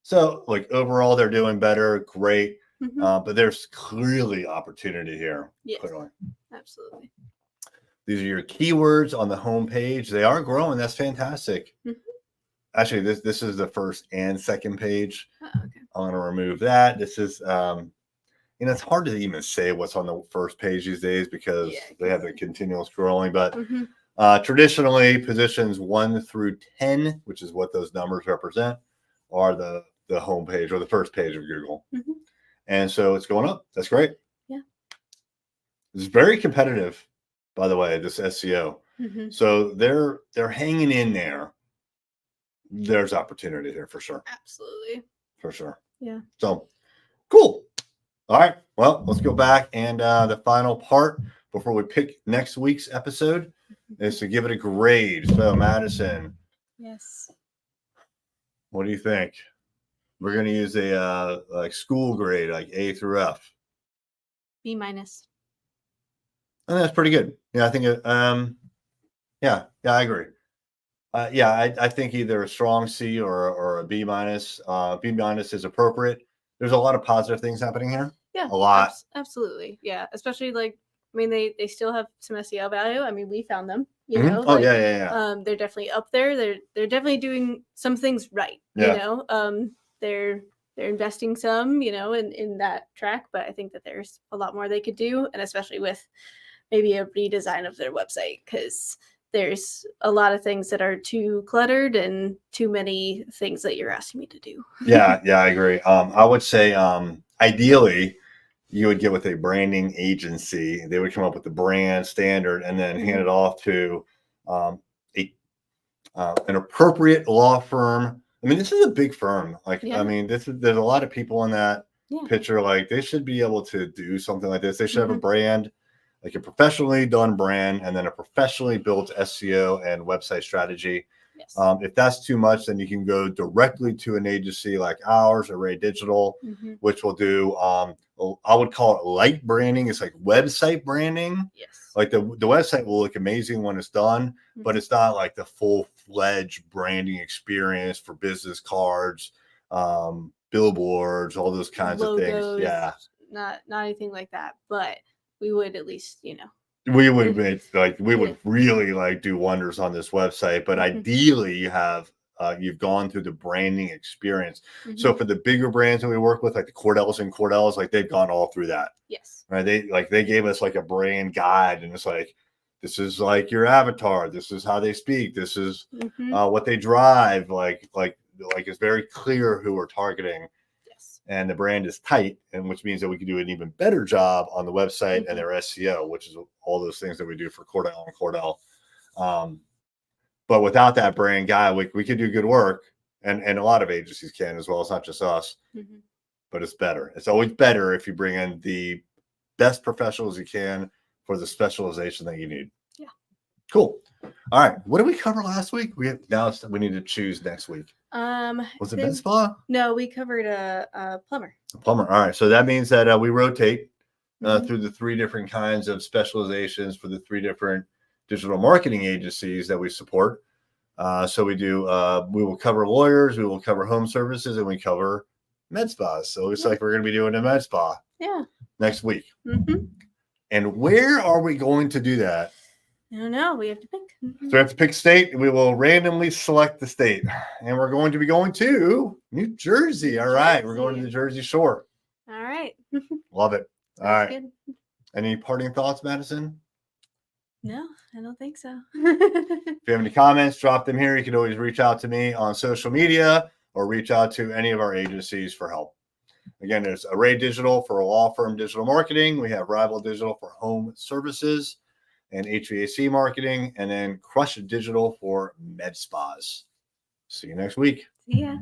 So, like overall, they're doing better, great, hmm but there's clearly opportunity here. Yes. Clearly, Absolutely. these are your keywords on the homepage. They are growing. That's fantastic. Mhm. Actually, this is the first and second page. Oh, okay. I'm going to remove that. This is it's hard to even say what's on the first page these days because they have the continual scrolling. But Mhm. traditionally, positions 1 through 10, which is what those numbers represent, are the homepage or the first page of Google. Mhm. And so it's going up. That's great. Yeah. It's very competitive, by the way, this SEO. Mhm. So they're hanging in there. There's opportunity here for sure. Absolutely. For sure. Yeah. So cool. All right. Well, let's go back and the final part before we pick next week's episode is to give it a grade. So Madison, Yes. what do you think? We're going to use a like school grade, like A through F. B minus. And that's pretty good. Yeah, I think yeah, I agree. I think either a strong C or a B minus. B minus is appropriate. There's a lot of positive things happening here. Yeah. A lot. Absolutely. Yeah. Especially like, I mean, they still have some SEO value. I mean, we found them. You Mhm. know. Oh like, yeah. They're definitely up there. They're definitely doing some things right. Yeah. You know. They're investing some, in that track, but I think that there's a lot more they could do, and especially with maybe a redesign of their website, because there's a lot of things that are too cluttered and too many things that you're asking me to do. Yeah, I agree. I would say ideally you would get with a branding agency. They would come up with the brand standard and then hand it off to an appropriate law firm. I mean, this is a big firm. Like, Yeah. I mean, there's a lot of people in that Yeah. picture. Like, they should be able to do something like this. They should have a Mhm. brand, like a professionally done brand, and then a professionally built SEO and website strategy. Yes. If that's too much, then you can go directly to an agency like ours or Ray Digital, Mhm. which will do, I would call it light branding. It's like website branding. Yes. Like the website will look amazing when it's done, but it's not like the full-fledged branding experience for business cards, billboards, all those kinds of things. Logos, Yeah. Not anything like that, but we would at least, We would make we would Yeah. really like do wonders on this website, but Mhm. ideally you've gone through the branding experience. Mhm. So for the bigger brands that we work with, like the Cordells, like they've gone all through that. Yes. Right? They gave us like a brand guide, and it's like, this is like your avatar, this is how they speak, this is Mhm. what they drive, like it's very clear who we're targeting. Yes. And the brand is tight, and which means that we can do an even better job on the website and Mhm. their SEO, which is all those things that we do for Cordell and Cordell. But without that brand guy, we could do good work, and a lot of agencies can as well. It's not just us, Mhm. but it's better. It's always better if you bring in the best professionals you can for the specialization that you need. Yeah. Cool. All right. What did we cover last week? We need to choose next week. Was it MedSpa? No, we covered a plumber. A plumber. All right. So that means that we rotate Mhm. through the 3 different kinds of specializations for the 3 different digital marketing agencies that we support. So we will cover lawyers, we will cover home services, and we cover med spas. So it looks like we're going to be doing a med spa next week. Mm-hmm. And where are we going to do that? I don't know. We have to pick. So we have to pick state. We will randomly select the state. And we're going to be going to New Jersey. All right. We're going to the Jersey Shore. All right. Love it. All right. Good. Any parting thoughts, Madison? No, I don't think so. If you have any comments, drop them here. You can always reach out to me on social media. or reach out to any of our agencies for help. Again, there's Array Digital for law firm digital marketing. We have Rival Digital for home services and HVAC marketing, and then Crush Digital for med spas. See you next week. Yeah.